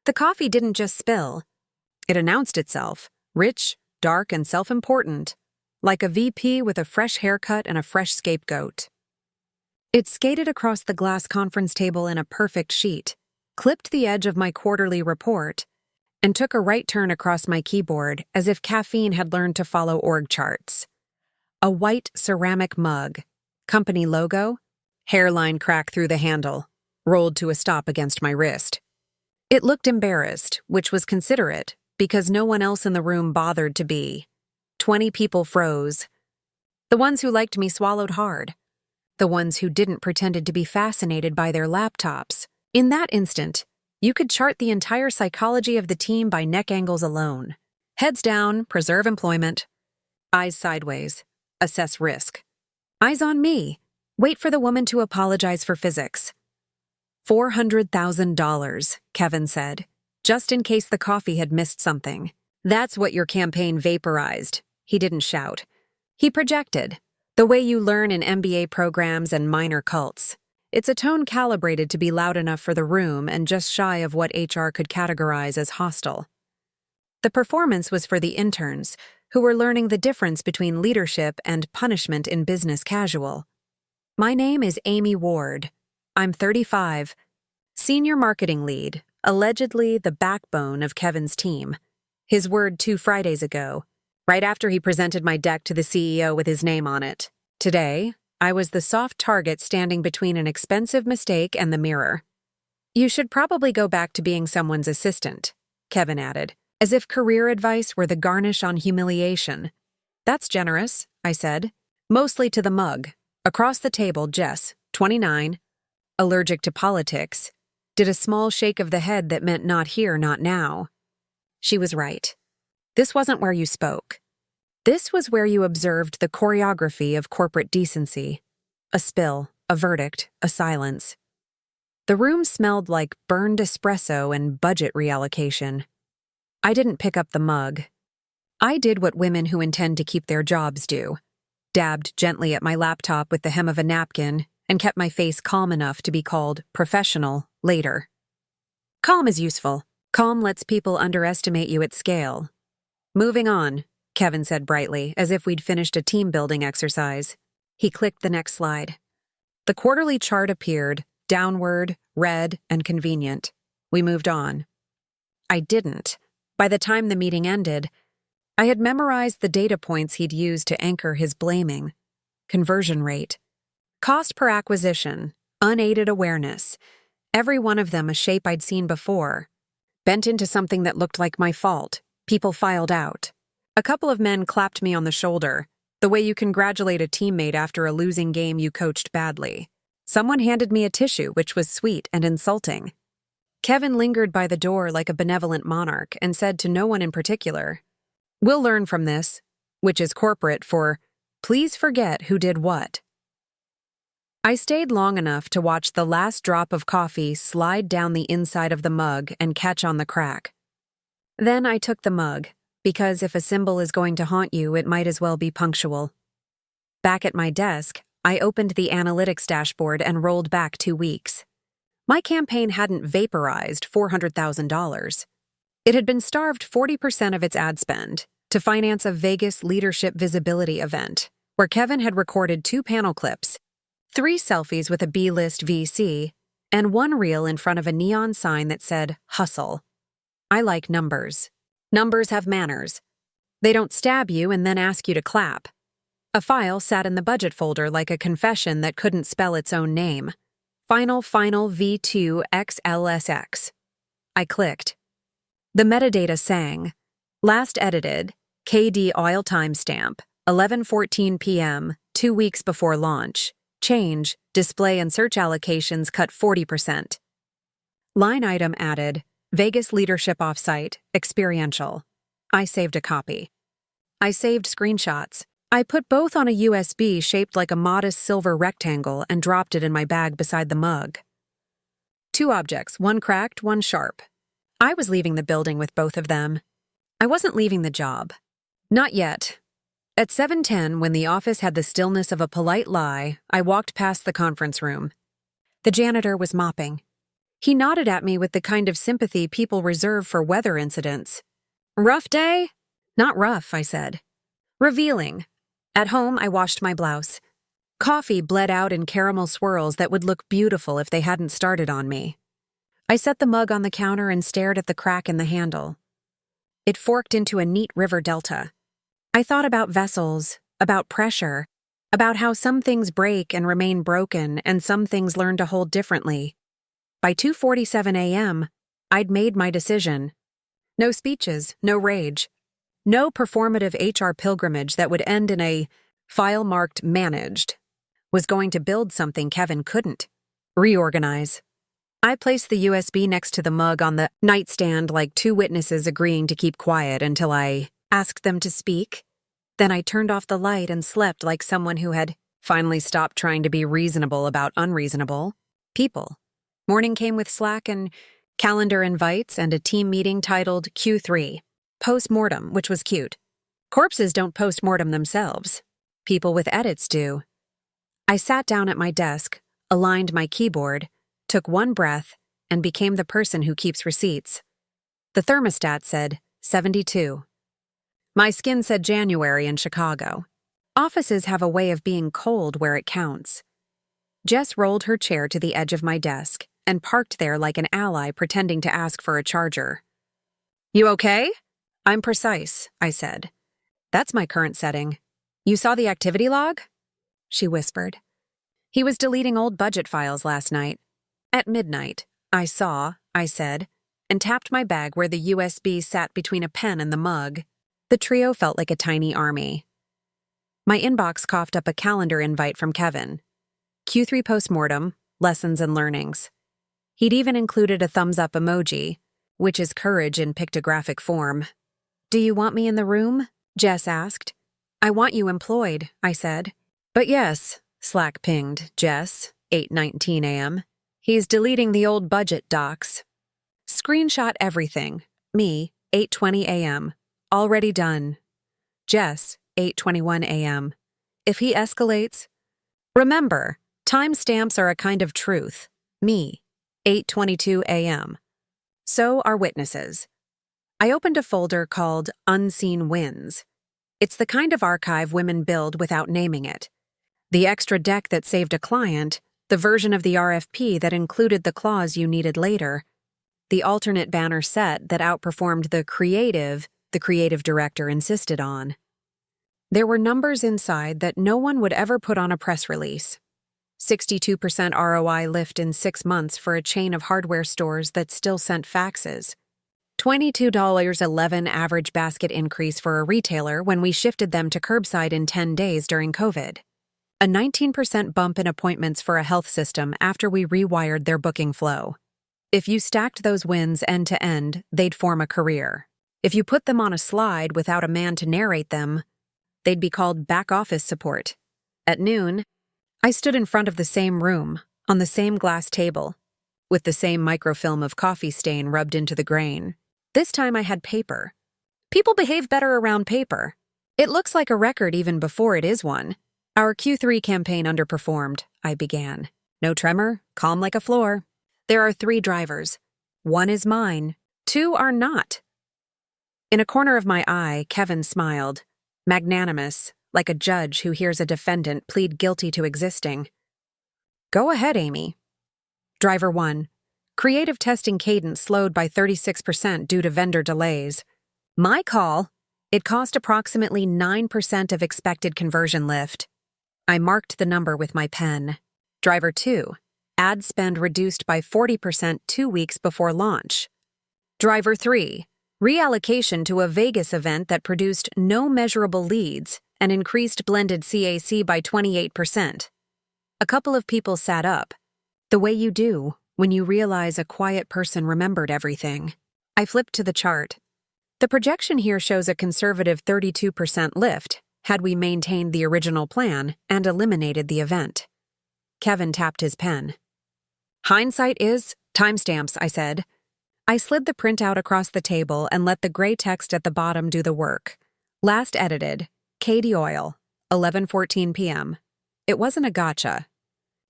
The coffee didn't just spill. It announced itself, rich, dark, and self-important, like a VP with a fresh haircut and a fresh scapegoat. It skated across the glass conference table in a perfect sheet, clipped the edge of my quarterly report, and took a right turn across my keyboard as if caffeine had learned to follow org charts. A white ceramic mug, company logo, hairline crack through the handle, rolled to a stop against my wrist. It looked embarrassed, which was considerate, because no one else in the room bothered to be. 20 people froze. The ones who liked me swallowed hard. The ones who didn't pretended to be fascinated by their laptops. In that instant, you could chart the entire psychology of the team by neck angles alone. Heads down, preserve employment. Eyes sideways, assess risk. Eyes on me, wait for the woman to apologize for physics. $400,000, Kevin said, just in case the coffee had missed something. That's what your campaign vaporized. He didn't shout. He projected, the way you learn in MBA programs and minor cults. It's a tone calibrated to be loud enough for the room and just shy of what HR could categorize as hostile. The performance was for the interns, who were learning the difference between leadership and punishment in business casual. My name is Amy Ward. I'm 35, senior marketing lead, allegedly the backbone of Kevin's team. His word 2 Fridays ago, right after he presented my deck to the CEO with his name on it. Today, I was the soft target standing between an expensive mistake and the mirror. You should probably go back to being someone's assistant, Kevin added, as if career advice were the garnish on humiliation. That's generous, I said, mostly to the mug. Across the table, Jess, 29, allergic to politics, did a small shake of the head that meant not here, not now. She was right. This wasn't where you spoke. This was where you observed the choreography of corporate decency. A spill, a verdict, a silence. The room smelled like burned espresso and budget reallocation. I didn't pick up the mug. I did what women who intend to keep their jobs do. Dabbed gently at my laptop with the hem of a napkin and kept my face calm enough to be called professional later. Calm is useful. Calm lets people underestimate you at scale. Moving on, Kevin said brightly, as if we'd finished a team-building exercise. He clicked the next slide. The quarterly chart appeared, downward, red, and convenient. We moved on. I didn't. By the time the meeting ended, I had memorized the data points he'd used to anchor his blaming. Conversion rate. Cost per acquisition, unaided awareness, every one of them a shape I'd seen before. Bent into something that looked like my fault, people filed out. A couple of men clapped me on the shoulder, the way you congratulate a teammate after a losing game you coached badly. Someone handed me a tissue, which was sweet and insulting. Kevin lingered by the door like a benevolent monarch and said to no one in particular, "We'll learn from this," which is corporate for, "Please forget who did what." I stayed long enough to watch the last drop of coffee slide down the inside of the mug and catch on the crack. Then I took the mug, because if a symbol is going to haunt you, it might as well be punctual. Back at my desk, I opened the analytics dashboard and rolled back 2 weeks. My campaign hadn't vaporized $400,000. It had been starved 40% of its ad spend to finance a Vegas leadership visibility event, where Kevin had recorded 2 panel clips, 3 selfies with a B-list VC, and 1 reel in front of a neon sign that said, "Hustle." I like numbers. Numbers have manners. They don't stab you and then ask you to clap. A file sat in the budget folder like a confession that couldn't spell its own name. Final V2XLSX. I clicked. The metadata sang, last edited, KD oil timestamp, 11:14 p.m., 2 weeks before launch. Change, display and search allocations cut 40%. Line item added, Vegas leadership offsite, experiential. I saved a copy. I saved screenshots. I put both on a USB shaped like a modest silver rectangle and dropped it in my bag beside the mug. 2 objects, 1 cracked, 1 sharp. I was leaving the building with both of them. I wasn't leaving the job. Not yet. At 7:10, when the office had the stillness of a polite lie, I walked past the conference room. The janitor was mopping. He nodded at me with the kind of sympathy people reserve for weather incidents. Rough day? Not rough, I said. Revealing. At home, I washed my blouse. Coffee bled out in caramel swirls that would look beautiful if they hadn't started on me. I set the mug on the counter and stared at the crack in the handle. It forked into a neat river delta. I thought about vessels, about pressure, about how some things break and remain broken and some things learn to hold differently. By 2:47 a.m., I'd made my decision. No speeches, no rage. No performative HR pilgrimage that would end in a file marked managed. Was going to build something Kevin couldn't. Reorganize. I placed the USB next to the mug on the nightstand like two witnesses agreeing to keep quiet until I asked them to speak. Then I turned off the light and slept like someone who had finally stopped trying to be reasonable about unreasonable people. Morning came with Slack and calendar invites and a team meeting titled Q3, Post-Mortem, which was cute. Corpses don't post-mortem themselves. People with edits do. I sat down at my desk, aligned my keyboard, took one breath, and became the person who keeps receipts. The thermostat said 72. My skin said January in Chicago. Offices have a way of being cold where it counts. Jess rolled her chair to the edge of my desk and parked there like an ally pretending to ask for a charger. You okay? I'm precise, I said. That's my current setting. You saw the activity log? She whispered. He was deleting old budget files last night. At midnight, I said, and tapped my bag where the USB sat between a pen and the mug. The trio felt like a tiny army. My inbox coughed up a calendar invite from Kevin. Q3 postmortem, lessons and learnings. He'd even included a thumbs-up emoji, which is courage in pictographic form. Do you want me in the room? Jess asked. I want you employed, I said. But yes, Slack pinged Jess, 8:19 a.m. He's deleting the old budget docs. Screenshot everything. Me, 8:20 a.m. Already done. Jess, 8:21 a.m. If he escalates, remember, timestamps are a kind of truth. Me, 8:22 a.m. So are witnesses. I opened a folder called Unseen Wins. It's the kind of archive women build without naming it. The extra deck that saved a client, the version of the RFP that included the clause you needed later, the alternate banner set that outperformed the creative director insisted on. There were numbers inside that no one would ever put on a press release. 62% ROI lift in 6 months for a chain of hardware stores that still sent faxes. $22.11 average basket increase for a retailer when we shifted them to curbside in 10 days during COVID. A 19% bump in appointments for a health system after we rewired their booking flow. If you stacked those wins end to end, they'd form a career. If you put them on a slide without a man to narrate them, they'd be called back office support. At noon, I stood in front of the same room, on the same glass table, with the same microfilm of coffee stain rubbed into the grain. This time I had paper. People behave better around paper. It looks like a record even before it is one. Our Q3 campaign underperformed, I began. No tremor, calm like a floor. There are 3 drivers. 1 is mine. 2 are not. In a corner of my eye, Kevin smiled, magnanimous, like a judge who hears a defendant plead guilty to existing. Go ahead, Amy. Driver 1. Creative testing cadence slowed by 36% due to vendor delays. My call. It cost approximately 9% of expected conversion lift. I marked the number with my pen. Driver 2. Ad spend reduced by 40% 2 weeks before launch. Driver 3. Reallocation to a Vegas event that produced no measurable leads and increased blended CAC by 28%. A couple of people sat up. The way you do when you realize a quiet person remembered everything. I flipped to the chart. The projection here shows a conservative 32% lift had we maintained the original plan and eliminated the event. Kevin tapped his pen. Hindsight is timestamps, I said. I slid the printout across the table and let the gray text at the bottom do the work. Last edited, Katie Oil, 11:14 p.m. It wasn't a gotcha.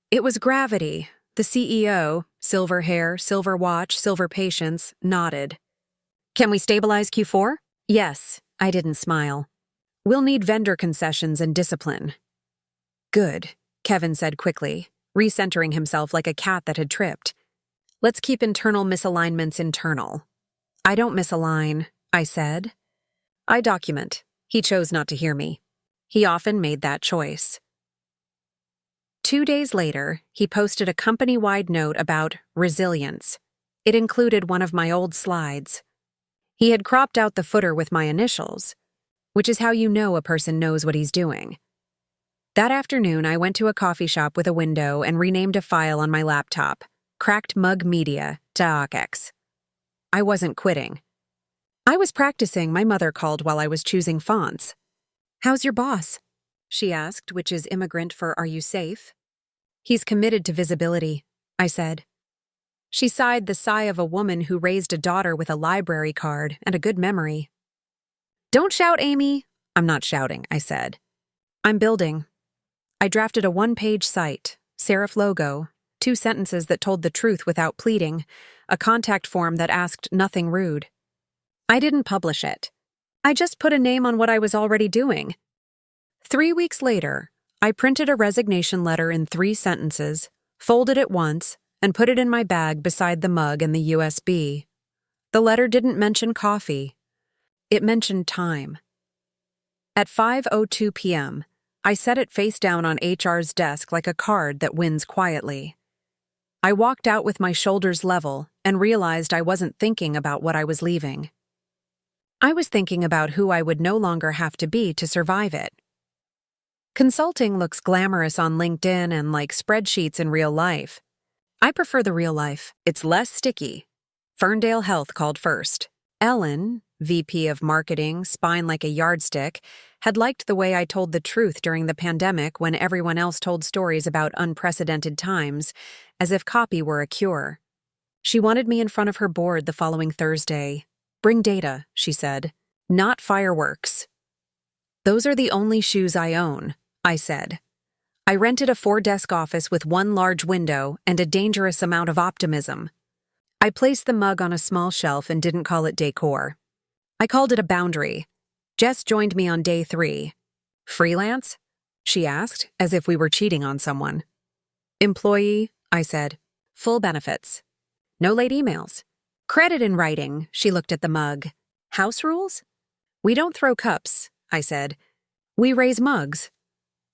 It was Gravity, the CEO, silver hair, silver watch, silver patience, nodded. Can we stabilize Q4? Yes, I didn't smile. We'll need vendor concessions and discipline. Good, Kevin said quickly, recentering himself like a cat that had tripped. Let's keep internal misalignments internal. I don't misalign, I said. I document. He chose not to hear me. He often made that choice. 2 days later, he posted a company-wide note about resilience. It included one of my old slides. He had cropped out the footer with my initials, which is how you know a person knows what he's doing. That afternoon, I went to a coffee shop with a window and renamed a file on my laptop, Cracked Mug Media, to AUKEX. I wasn't quitting. I was practicing, my mother called while I was choosing fonts. How's your boss? She asked, which is immigrant for are you safe? He's committed to visibility, I said. She sighed the sigh of a woman who raised a daughter with a library card and a good memory. Don't shout, Amy. I'm not shouting, I said. I'm building. I drafted a 1-page site, serif logo, 2 sentences that told the truth without pleading, a contact form that asked nothing rude. I didn't publish it. I just put a name on what I was already doing. 3 weeks later, I printed a resignation letter in 3 sentences, folded it once, and put it in my bag beside the mug and the USB. The letter didn't mention coffee. It mentioned time. At 5:02 p.m., I set it face down on HR's desk like a card that wins quietly. I walked out with my shoulders level and realized I wasn't thinking about what I was leaving. I was thinking about who I would no longer have to be to survive it. Consulting looks glamorous on LinkedIn and like spreadsheets in real life. I prefer the real life. It's less sticky. Ferndale Health called first. Ellen, VP of Marketing, spine like a yardstick, had liked the way I told the truth during the pandemic when everyone else told stories about unprecedented times, as if copy were a cure. She wanted me in front of her board the following Thursday. Bring data, she said. Not fireworks. Those are the only shoes I own, I said. I rented a 4-desk office with 1 large window and a dangerous amount of optimism. I placed the mug on a small shelf and didn't call it decor. I called it a boundary. Jess joined me on day 3. Freelance? She asked, as if we were cheating on someone. Employee, I said. Full benefits. No late emails. Credit in writing, she looked at the mug. House rules? We don't throw cups, I said. We raise mugs.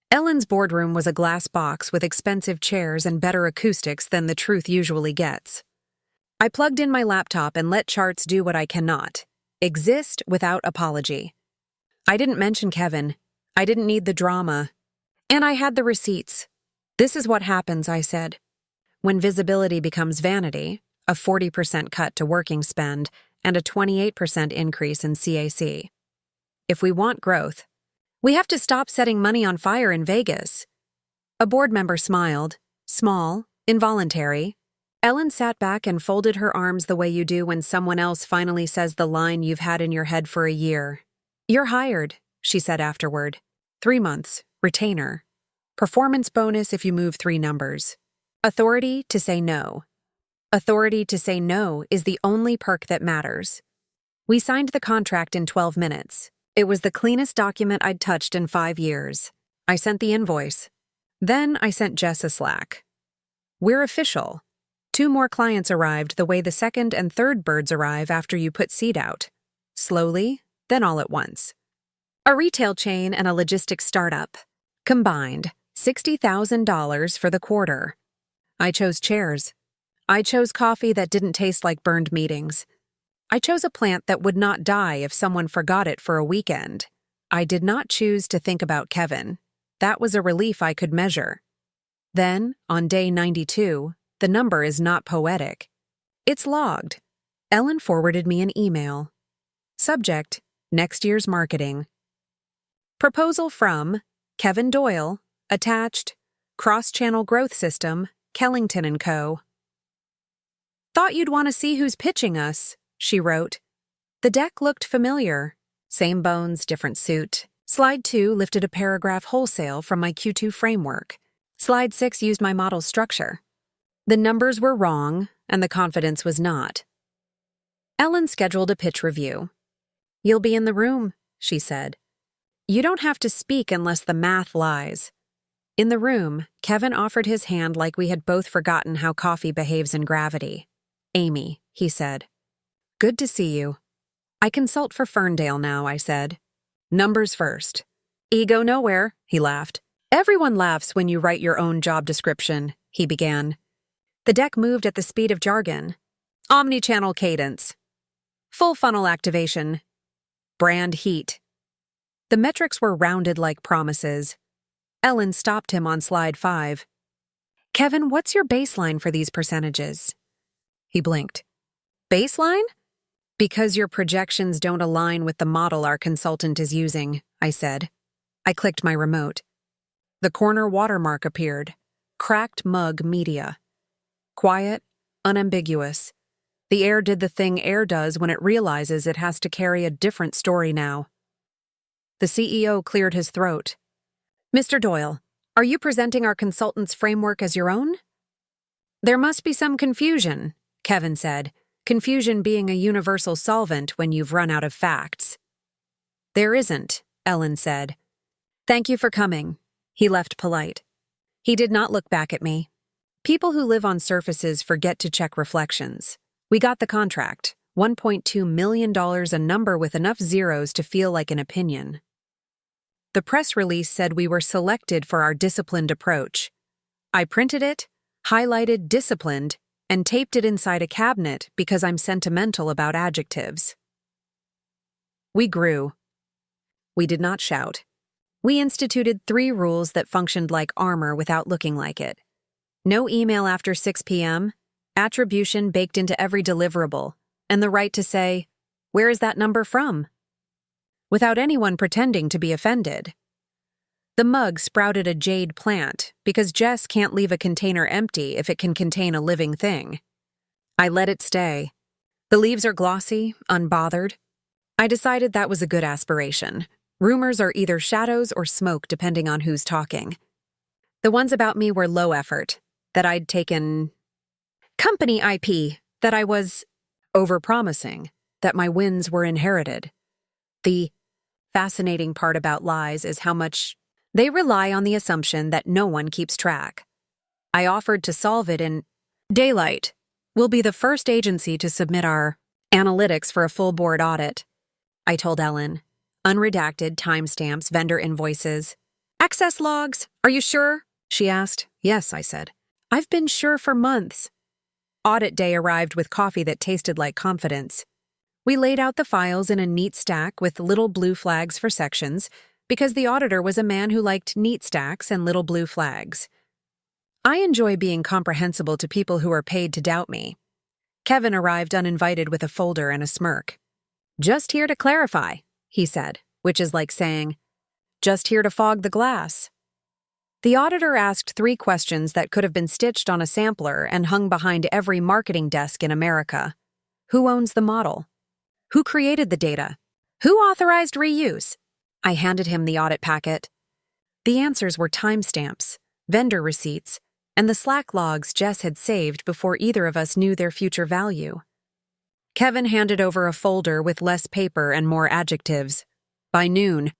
Ellen's boardroom was a glass box with expensive chairs and better acoustics than the truth usually gets. I plugged in my laptop and let charts do what I cannot. Exist without apology. I didn't mention Kevin. I didn't need the drama. And I had the receipts. This is what happens, I said. When visibility becomes vanity, a 40% cut to working spend, and a 28% increase in CAC. If we want growth, we have to stop setting money on fire in Vegas. A board member smiled, small, involuntary. Ellen sat back and folded her arms the way you do when someone else finally says the line you've had in your head for a year. You're hired, she said afterward. 3 months, retainer. Performance bonus if you move 3 numbers. Authority to say no. Authority to say no is the only perk that matters. We signed the contract in 12 minutes. It was the cleanest document I'd touched in 5 years. I sent the invoice. Then I sent Jess a Slack. We're official. 2 more clients arrived the way the second and third birds arrive after you put seed out. Slowly, then all at once. A retail chain and a logistics startup. Combined, $60,000 for the quarter. I chose chairs. I chose coffee that didn't taste like burned meetings. I chose a plant that would not die if someone forgot it for a weekend. I did not choose to think about Kevin. That was a relief I could measure. Then, on day 92, the number is not poetic. It's logged. Ellen forwarded me an email. Subject, next year's marketing. Proposal from Kevin Doyle, attached, cross-channel growth system, Kellington & Co. Thought you'd want to see who's pitching us, she wrote. The deck looked familiar. Same bones, different suit. Slide 2 lifted a paragraph wholesale from my Q2 framework. Slide 6 used my model structure. The numbers were wrong, and the confidence was not. Ellen scheduled a pitch review. "You'll be in the room," she said. "You don't have to speak unless the math lies." In the room, Kevin offered his hand like we had both forgotten how coffee behaves in gravity. "Amy," he said. "Good to see you." "I consult for Ferndale now," I said. "Numbers first." "Ego nowhere," he laughed. "Everyone laughs when you write your own job description," he began. The deck moved at the speed of jargon. Omnichannel cadence. Full funnel activation. Brand heat. The metrics were rounded like promises. Ellen stopped him on slide 5. "Kevin, what's your baseline for these percentages?" He blinked. "Baseline?" "Because your projections don't align with the model our consultant is using," I said. I clicked my remote. The corner watermark appeared. Cracked mug media. Quiet, unambiguous. The air did the thing air does when it realizes it has to carry a different story now. The CEO cleared his throat. "Mr. Doyle, are you presenting our consultant's framework as your own?" "There must be some confusion," Kevin said, confusion being a universal solvent when you've run out of facts. "There isn't," Ellen said. "Thank you for coming." He left polite. He did not look back at me. People who live on surfaces forget to check reflections. We got the contract, $1.2 million, a number with enough zeros to feel like an opinion. The press release said we were selected for our disciplined approach. I printed it, highlighted disciplined, and taped it inside a cabinet because I'm sentimental about adjectives. We grew. We did not shout. We instituted 3 rules that functioned like armor without looking like it. No email after 6 p.m., attribution baked into every deliverable, and the right to say, "Where is that number from?" without anyone pretending to be offended. The mug sprouted a jade plant because Jess can't leave a container empty if it can contain a living thing. I let it stay. The leaves are glossy, unbothered. I decided that was a good aspiration. Rumors are either shadows or smoke depending on who's talking. The ones about me were low effort, that I'd taken company IP, that I was overpromising, that my wins were inherited. The fascinating part about lies is how much they rely on the assumption that no one keeps track. I offered to solve it in daylight. We'll be the first agency to submit our analytics for a full board audit, I told Ellen. Unredacted timestamps, vendor invoices. "Access logs, are you sure?" she asked. "Yes," I said. "I've been sure for months." Audit day arrived with coffee that tasted like confidence. We laid out the files in a neat stack with little blue flags for sections, because the auditor was a man who liked neat stacks and little blue flags. I enjoy being comprehensible to people who are paid to doubt me. Kevin arrived uninvited with a folder and a smirk. "Just here to clarify," he said, which is like saying, "Just here to fog the glass." The auditor asked 3 questions that could have been stitched on a sampler and hung behind every marketing desk in America. Who owns the model? Who created the data? Who authorized reuse? I handed him the audit packet. The answers were timestamps, vendor receipts, and the Slack logs Jess had saved before either of us knew their future value. Kevin handed over a folder with less paper and more adjectives. By noon,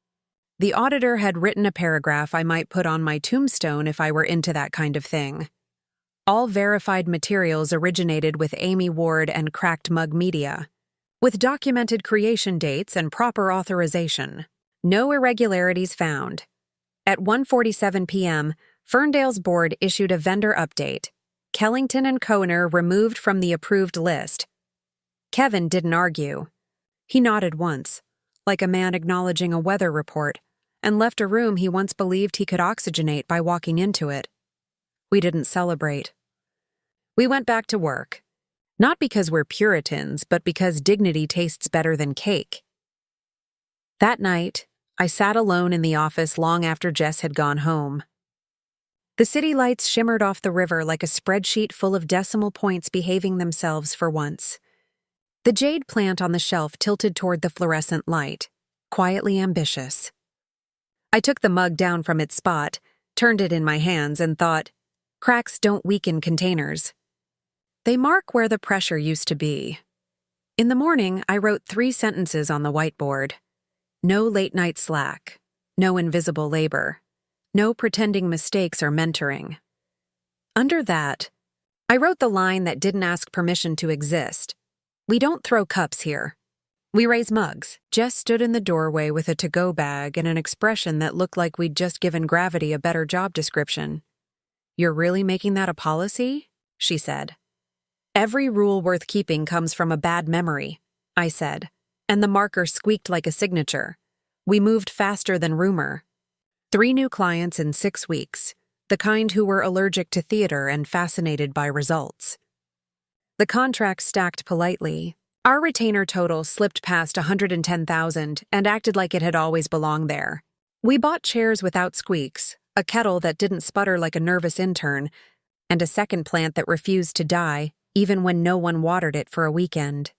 the auditor had written a paragraph I might put on my tombstone if I were into that kind of thing. All verified materials originated with Amy Ward and Cracked Mug Media, with documented creation dates and proper authorization. No irregularities found. At 1:47 p.m., Ferndale's board issued a vendor update. Kellington and Kohner removed from the approved list. Kevin didn't argue. He nodded once, like a man acknowledging a weather report, and left a room he once believed he could oxygenate by walking into it. We didn't celebrate. We went back to work. Not because we're Puritans, but because dignity tastes better than cake. That night, I sat alone in the office long after Jess had gone home. The city lights shimmered off the river like a spreadsheet full of decimal points behaving themselves for once. The jade plant on the shelf tilted toward the fluorescent light, quietly ambitious. I took the mug down from its spot, turned it in my hands, and thought, cracks don't weaken containers, They mark where the pressure used to be. In the morning, I wrote 3 sentences on the whiteboard. No late-night slack. No invisible labor. No pretending mistakes or mentoring. Under that, I wrote the line that didn't ask permission to exist. We don't throw cups here. We raise mugs. Jess stood in the doorway with a to-go bag and an expression that looked like we'd just given gravity a better job description. "You're really making that a policy?" she said. "Every rule worth keeping comes from a bad memory," I said, and the marker squeaked like a signature. We moved faster than rumor. 3 new clients in 6 weeks, the kind who were allergic to theater and fascinated by results. The contract stacked politely. Our retainer total slipped past $110,000 and acted like it had always belonged there. We bought chairs without squeaks, a kettle that didn't sputter like a nervous intern, and a second plant that refused to die even when no one watered it for a weekend.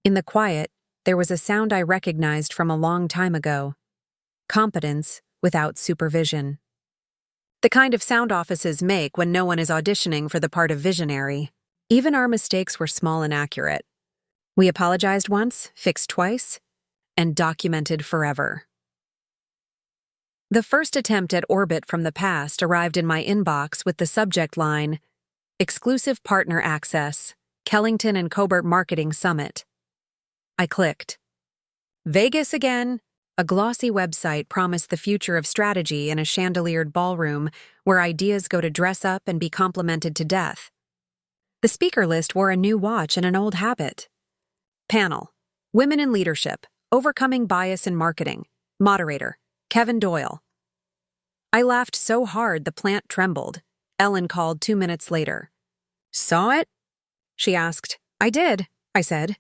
In the quiet, there was a sound I recognized from a long time ago. Competence without supervision. The kind of sound offices make when no one is auditioning for the part of visionary. Even our mistakes were small and accurate. We apologized once, fixed twice, and documented forever. The first attempt at orbit from the past arrived in my inbox with the subject line, "Exclusive Partner Access, Kellington and Cobert Marketing Summit." I clicked. Vegas again? A glossy website promised the future of strategy in a chandeliered ballroom where ideas go to dress up and be complimented to death. The speaker list wore a new watch and an old habit. Panel: Women in Leadership, Overcoming Bias in Marketing. Moderator: Kevin Doyle. I laughed so hard the plant trembled. Ellen called 2 minutes later. "Saw it?" she asked. "I did," I said.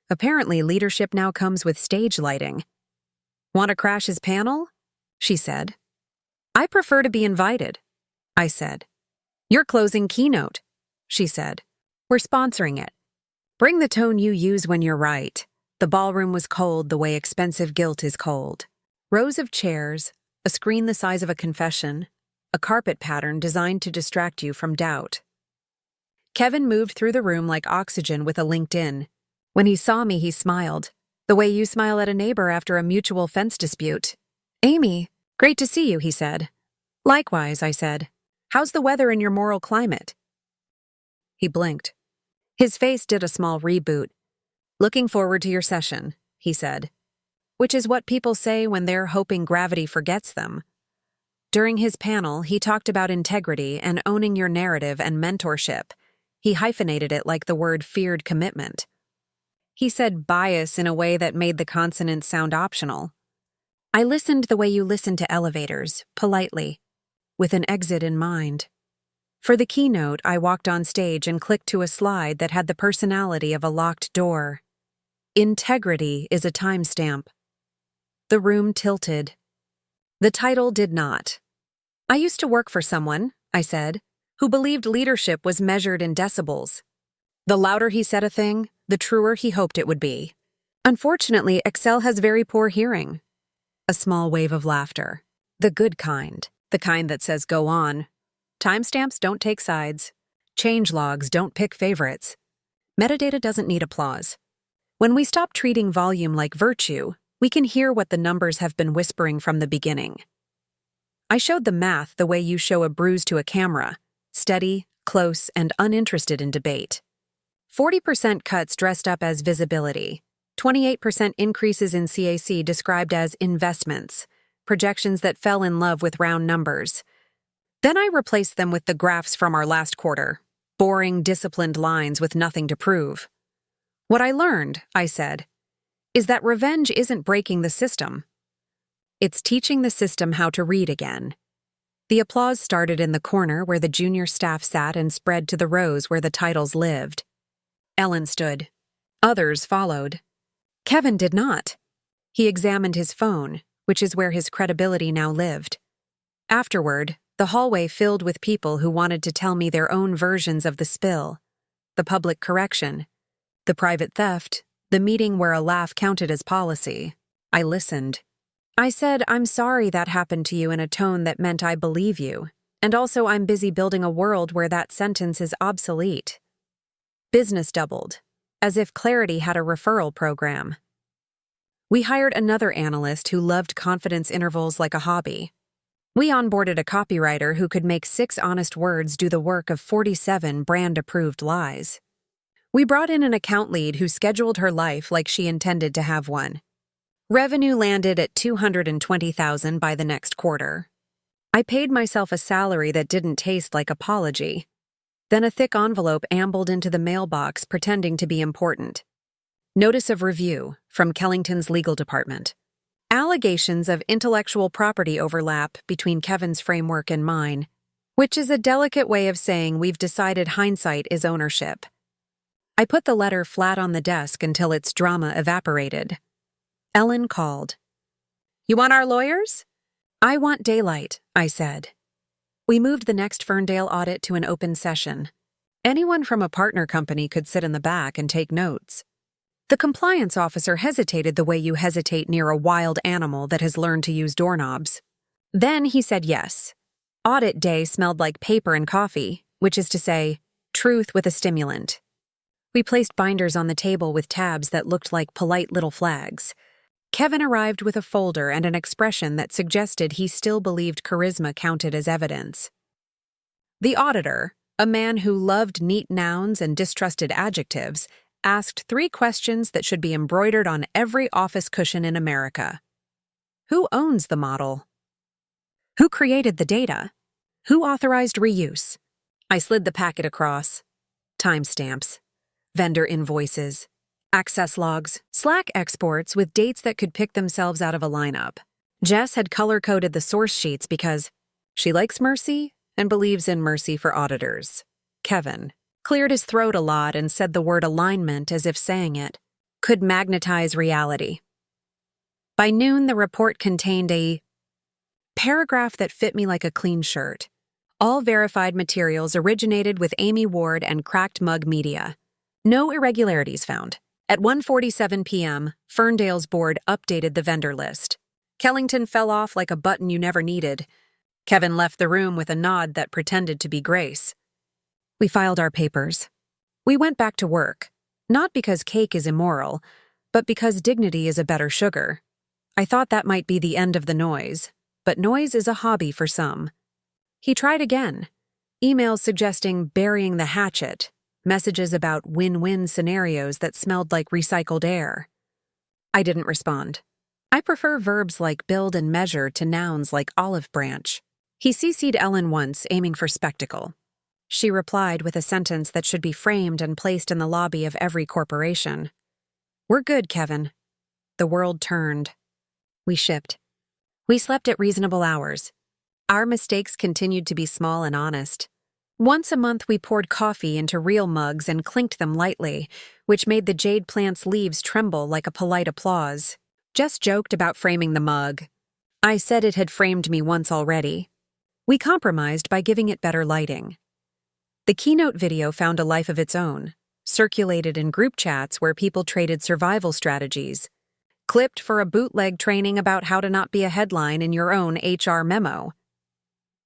Apparently, leadership now comes with stage lighting. "Want to crash his panel?" she said. "I prefer to be invited," I said. "Your closing keynote," she said. "We're sponsoring it. Bring the tone you use when you're right." The ballroom was cold the way expensive guilt is cold. Rows of chairs, a screen the size of a confession, a carpet pattern designed to distract you from doubt. Kevin moved through the room like oxygen with a LinkedIn. When he saw me, he smiled, the way you smile at a neighbor after a mutual fence dispute. "Amy, great to see you," he said. "Likewise," I said. "How's the weather in your moral climate?" He blinked. His face did a small reboot. "Looking forward to your session," he said. Which is what people say when they're hoping gravity forgets them. During his panel, he talked about integrity and owning your narrative and mentorship. He hyphenated it like the word feared commitment. He said bias in a way that made the consonants sound optional. I listened the way you listen to elevators, politely, with an exit in mind. For the keynote, I walked on stage and clicked to a slide that had the personality of a locked door. Integrity is a timestamp. The room tilted. The title did not. "I used to work for someone," I said, "who believed leadership was measured in decibels. The louder he said a thing, the truer he hoped it would be. Unfortunately, Excel has very poor hearing." A small wave of laughter. "The good kind. The kind that says go on. Timestamps don't take sides. Changelogs don't pick favorites. Metadata doesn't need applause. When we stop treating volume like virtue, we can hear what the numbers have been whispering from the beginning." I showed the math the way you show a bruise to a camera, steady, close, and uninterested in debate. 40% cuts dressed up as visibility, 28% increases in CAC described as investments, projections that fell in love with round numbers. Then I replaced them with the graphs from our last quarter, boring, disciplined lines with nothing to prove. "What I learned," I said, "is that revenge isn't breaking the system. It's teaching the system how to read again." The applause started in the corner where the junior staff sat and spread to the rows where the titles lived. Ellen stood. Others followed. Kevin did not. He examined his phone, which is where his credibility now lived. Afterward, the hallway filled with people who wanted to tell me their own versions of the spill, the public correction, the private theft, the meeting where a laugh counted as policy. I listened. I said, "I'm sorry that happened to you," in a tone that meant I believe you, and also I'm busy building a world where that sentence is obsolete. Business doubled, as if Clarity had a referral program. We hired another analyst who loved confidence intervals like a hobby. We onboarded a copywriter who could make 6 honest words do the work of 47 brand-approved lies. We brought in an account lead who scheduled her life like she intended to have one. Revenue landed at $220,000 by the next quarter. I paid myself a salary that didn't taste like apology. Then a thick envelope ambled into the mailbox pretending to be important. Notice of review from Kellington's legal department. Allegations of intellectual property overlap between Kevin's framework and mine, which is a delicate way of saying we've decided hindsight is ownership. I put the letter flat on the desk until its drama evaporated. Ellen called. "You want our lawyers?" "I want daylight," I said. We moved the next Ferndale audit to an open session. Anyone from a partner company could sit in the back and take notes. The compliance officer hesitated the way you hesitate near a wild animal that has learned to use doorknobs. Then he said yes. Audit day smelled like paper and coffee, which is to say, truth with a stimulant. We placed binders on the table with tabs that looked like polite little flags. Kevin arrived with a folder and an expression that suggested he still believed charisma counted as evidence. The auditor, a man who loved neat nouns and distrusted adjectives, asked 3 questions that should be embroidered on every office cushion in America. Who owns the model? Who created the data? Who authorized reuse? I slid the packet across. Timestamps, vendor invoices, access logs, Slack exports with dates that could pick themselves out of a lineup. Jess had color-coded the source sheets because she likes mercy and believes in mercy for auditors. Kevin cleared his throat a lot and said the word alignment as if saying it could magnetize reality. By noon, the report contained a paragraph that fit me like a clean shirt. All verified materials originated with Amy Ward and Cracked Mug Media. No irregularities found. At 1:47 p.m., Ferndale's board updated the vendor list. Kellington fell off like a button you never needed. Kevin left the room with a nod that pretended to be grace. We filed our papers. We went back to work, not because cake is immoral, but because dignity is a better sugar. I thought that might be the end of the noise, but noise is a hobby for some. He tried again. Emails suggesting burying the hatchet, messages about win-win scenarios that smelled like recycled air. I didn't respond. I prefer verbs like build and measure to nouns like olive branch. He CC'd Ellen once, aiming for spectacle. She replied with a sentence that should be framed and placed in the lobby of every corporation. "We're good, Kevin." The world turned. We shipped. We slept at reasonable hours. Our mistakes continued to be small and honest. Once a month we poured coffee into real mugs and clinked them lightly, which made the jade plant's leaves tremble like a polite applause. Jess joked about framing the mug. I said it had framed me once already. We compromised by giving it better lighting. The keynote video found a life of its own, circulated in group chats where people traded survival strategies, clipped for a bootleg training about how to not be a headline in your own HR memo.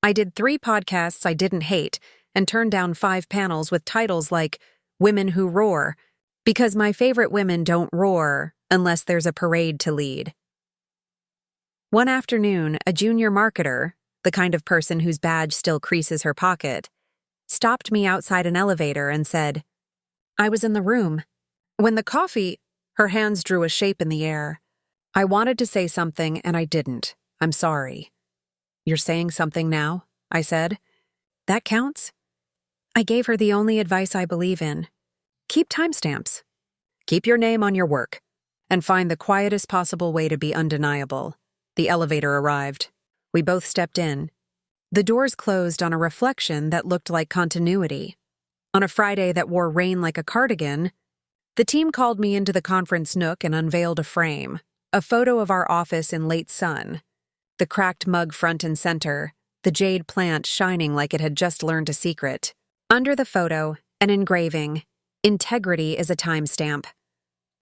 I did 3 podcasts I didn't hate and turned down 5 panels with titles like Women Who Roar, because my favorite women don't roar unless there's a parade to lead. One afternoon, a junior marketer, the kind of person whose badge still creases her pocket, stopped me outside an elevator and said, "I was in the room. When the coffee..." Her hands drew a shape in the air. I wanted to say something and I didn't. "I'm sorry." "You're saying something now?" I said. "That counts?" I gave her the only advice I believe in. Keep timestamps. Keep your name on your work. And find the quietest possible way to be undeniable. The elevator arrived. We both stepped in. The doors closed on a reflection that looked like continuity. On a Friday that wore rain like a cardigan, the team called me into the conference nook and unveiled a frame, a photo of our office in late sun, the cracked mug front and center, the jade plant shining like it had just learned a secret. Under the photo, an engraving, "Integrity is a timestamp."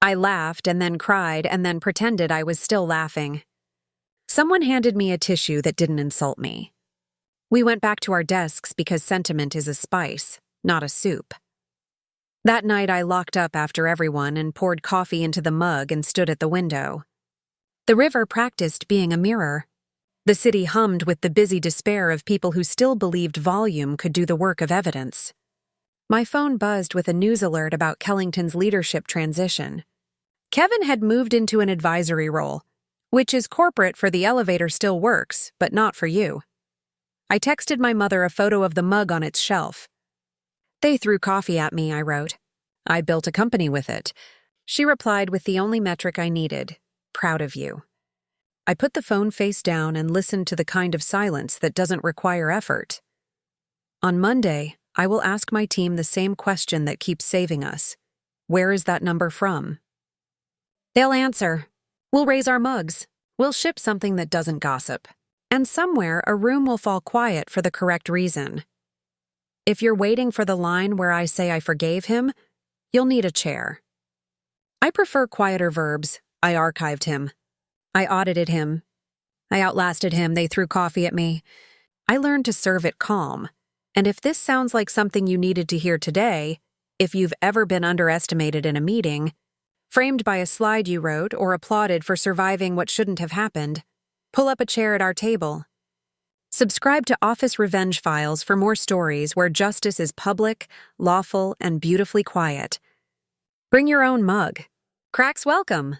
I laughed and then cried and then pretended I was still laughing. Someone handed me a tissue that didn't insult me. We went back to our desks because sentiment is a spice, not a soup. That night I locked up after everyone and poured coffee into the mug and stood at the window. The river practiced being a mirror. The city hummed with the busy despair of people who still believed volume could do the work of evidence. My phone buzzed with a news alert about Kellington's leadership transition. Kevin had moved into an advisory role, which is corporate for the elevator still works, but not for you. I texted my mother a photo of the mug on its shelf. They threw coffee at me, I wrote. I built a company with it. She replied with the only metric I needed, proud of you. I put the phone face down and listened to the kind of silence that doesn't require effort. On Monday, I will ask my team the same question that keeps saving us. Where is that number from? They'll answer, we'll raise our mugs. We'll ship something that doesn't gossip. And somewhere a room will fall quiet for the correct reason. If you're waiting for the line where I say I forgave him, you'll need a chair. I prefer quieter verbs. I archived him. I audited him. I outlasted him. They threw coffee at me. I learned to serve it calm. And if this sounds like something you needed to hear today, if you've ever been underestimated in a meeting, framed by a slide you wrote or applauded for surviving what shouldn't have happened, pull up a chair at our table. Subscribe to Office Revenge Files for more stories where justice is public, lawful, and beautifully quiet. Bring your own mug. Cracks welcome.